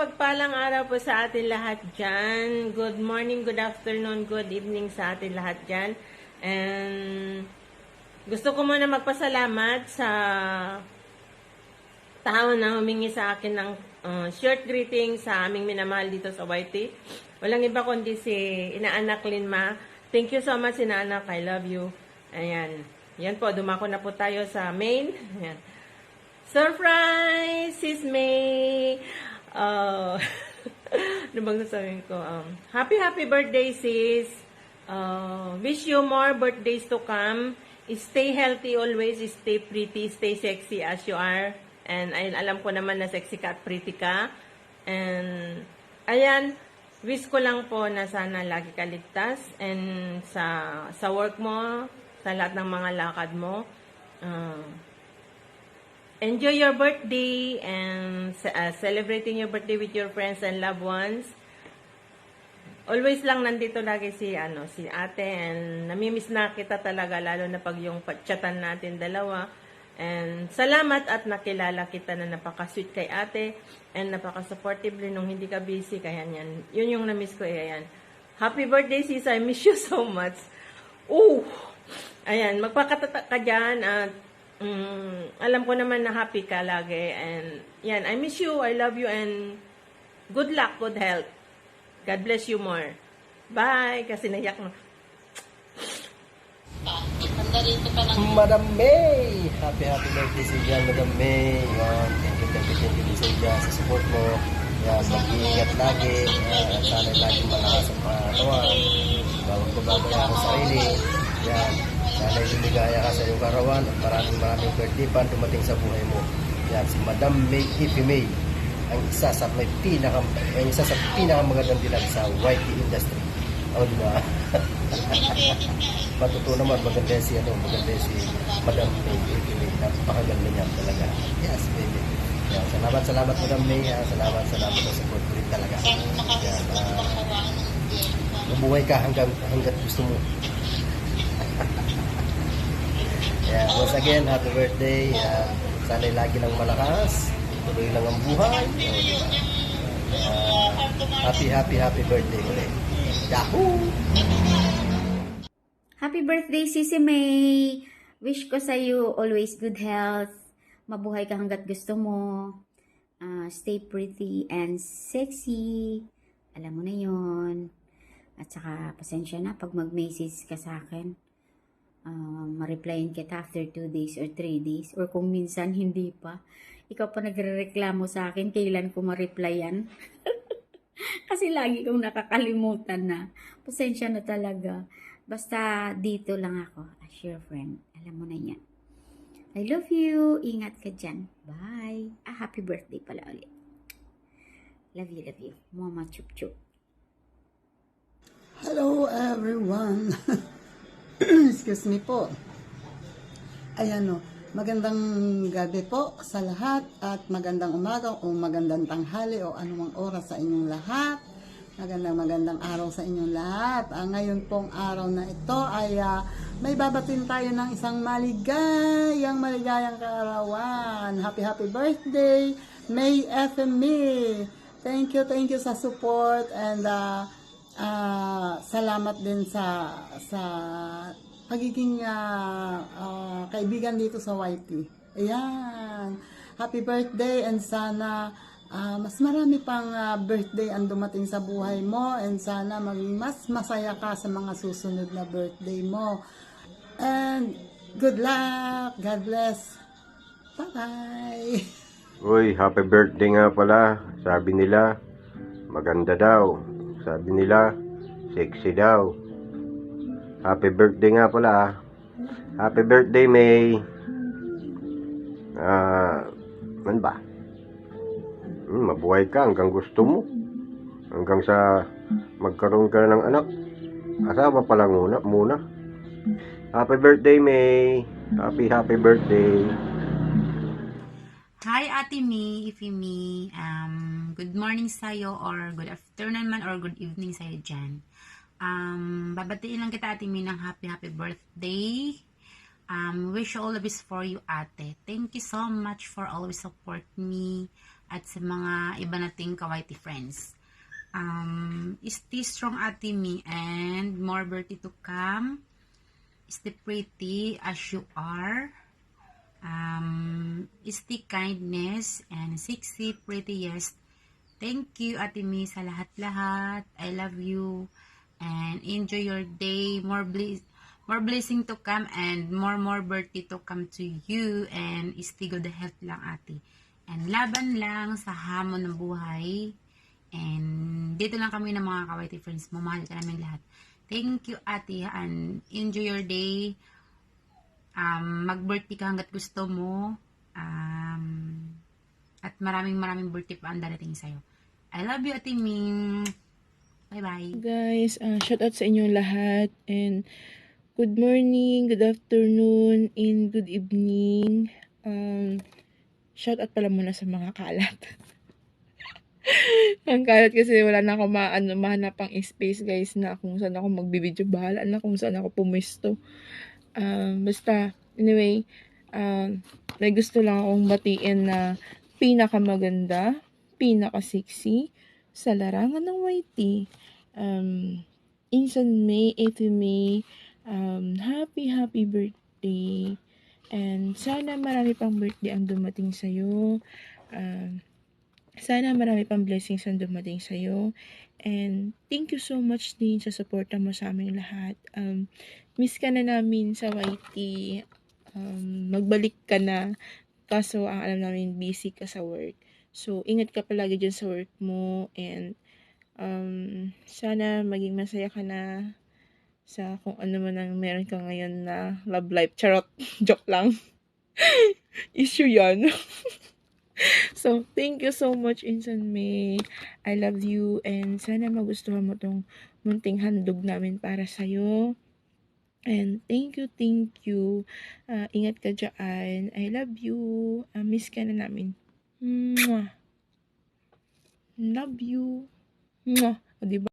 mapagpalang araw po sa atin lahat dyan. Good morning, good afternoon, good evening sa atin lahat dyan. And gusto ko muna magpasalamat sa tao na humingi sa akin ng short greeting sa aming minamahal dito sa YT. Walang iba kundi si Inaanak Linma. Thank you so much, Inaanak. I love you. Ayan. Yan po, dumako na po tayo sa main. Ayan. Surprise, Sis May! Ano bang sasabihin ko? Happy birthday, sis. Wish you more birthdays to come. Stay healthy always. Stay pretty. Stay sexy as you are. And alam ko naman na sexy ka at pretty ka. And ayan, wish ko lang po na sana lagi ka ligtas. And sa work mo, sa lahat ng mga lakad mo, enjoy your birthday and celebrating your birthday with your friends and loved ones. Always lang nandito lagi si ate, and namimiss na kita talaga, lalo na pag yung chatan natin dalawa. And salamat at nakilala kita na napaka-sweet kay ate and napaka-supportive rin nung hindi ka busy, kaya yan. Yun yung namiss ko, ayan. Happy birthday sis, I miss you so much. Ooh! Ayan, magpakatata ka dyan at alam ko naman na happy ka lagi, and yan, I miss you, I love you, and good luck, good health. God bless you more. Bye! Kasi naiyak na. Madam May! Happy birthday sa dyan, Madam May. Yan, thank you sa dyan sa support mo. Yan, mag-iingat lagi. Yan, sana lagi malakas ang pangatawan. Bawang pababayaan sa sarili. Yan, sana lumigaya ka sa iyong karawan at maraming birthday pa dumating sa buhay mo. Yan, si Madam May Ify May, ang isa sa pinakamagandang dilag sa YT industry. O, diba? Matuto naman, maganda si Madam May Ify May. Napakaganda niya talaga. Yes, baby. Yan, salamat Madam May. Salamat sa support rin talaga. Yan, mabuhay ka hanggat gusto mo. Yeah, once again, happy birthday. Sana'y lagi lang malakas. Tuloy lang ang buhay. Happy birthday ulit. Yahoo! Happy birthday, Sisi May! Wish ko sa iyo always good health. Mabuhay ka hanggat gusto mo. Stay pretty and sexy. Alam mo na yon. At saka, pasensya na pag mag-message ka sa akin. Ma-replyin kita after 2 days or 3 days. Or kung minsan, hindi pa. Ikaw pa nagre-reklamo sa akin, kailan ko ma-replyan. Kasi lagi kong nakakalimutan na. Pasensya na talaga. Basta dito lang ako as your friend. Alam mo na yan. I love you. Ingat ka dyan. Bye. Happy birthday pala ulit. Love you. Mama chup chup. Hello everyone. Excuse me po. Ayan o. Magandang gabi po sa lahat at magandang umaga o magandang tanghali o anumang oras sa inyong lahat. Magandang araw sa inyong lahat. Ngayon pong araw na ito ay may babatin tayo ng isang maligayang kaarawan. Happy birthday, May FME. Thank you sa support, and salamat din sa pagiging kaibigan dito sa YT. Ayan. Happy birthday, and sana mas marami pang birthday ang dumating sa buhay mo, and sana maging mas masaya ka sa mga susunod na birthday mo. And good luck. God bless. Bye-bye. Uy, happy birthday nga pala. Sabi nila, maganda daw. Sabi nila, sexy daw. Happy birthday nga pala. Happy birthday, May. Ano ba? Mabuhay ka hanggang gusto mo. Hanggang sa magkaroon ka ng anak. Asawa pa lang muna. Happy birthday, May. Happy birthday. Hi, Ate May, Ify May. Good morning sa'yo, or good afternoon man, or good evening sa'yo dyan. Babatiin lang kita, Ate May, ng happy birthday. Wish all the best for you, ate. Thank you so much for always support me. at sa mga iba nating kawaiti friends. Stay strong, Ate Mi, and more birthday to come. Stay pretty as you are. Stay kindness and sexy prettiest. Thank you, Ate Mi, sa lahat-lahat. I love you. And enjoy your day. More blessing to come and more birthday to come to you. And stay good health lang, Ate. And laban lang sa hamon ng buhay. And dito lang kami ng mga kawaiti friends mo. Mahal ka namin lahat. Thank you, Ate. And enjoy your day. Mag-birthday ka hanggat gusto mo. At maraming birthday pa ang darating sa'yo. I love you, Ate Ming. Bye-bye. Guys, shout out sa inyong lahat and good morning, good afternoon, and good evening. Shout out pala muna sa mga kalat. Ang kalat kasi wala na ako mahanap pang space guys na kung saan ako magbibideo. Bahala na kung saan ako pumisto. Basta, anyway, may gusto lang akong batiin na pinakamaganda, pinaka-sexy sa larangan ng YT. Insan May, Effie May, happy birthday. And sana marami pang birthday ang dumating sa'yo. Sana marami pang blessings ang dumating sa'yo. And thank you so much din sa suporta mo sa aming lahat. Miss ka na namin sa YT. Magbalik ka na. Kaso ang alam namin busy ka sa work. So ingat ka palagi dyan sa work mo. And sana maging masaya ka na sa kung ano man ang meron ka ngayon na love life. Charot. Joke lang. Issue yan. So, thank you so much, Insan May. I love you and sana magustuhan mo tong munting handog namin para sa'yo. And thank you. Ingat ka dyan. I love you. Miss ka na namin. Mwah. Love you. Mwah. O, diba?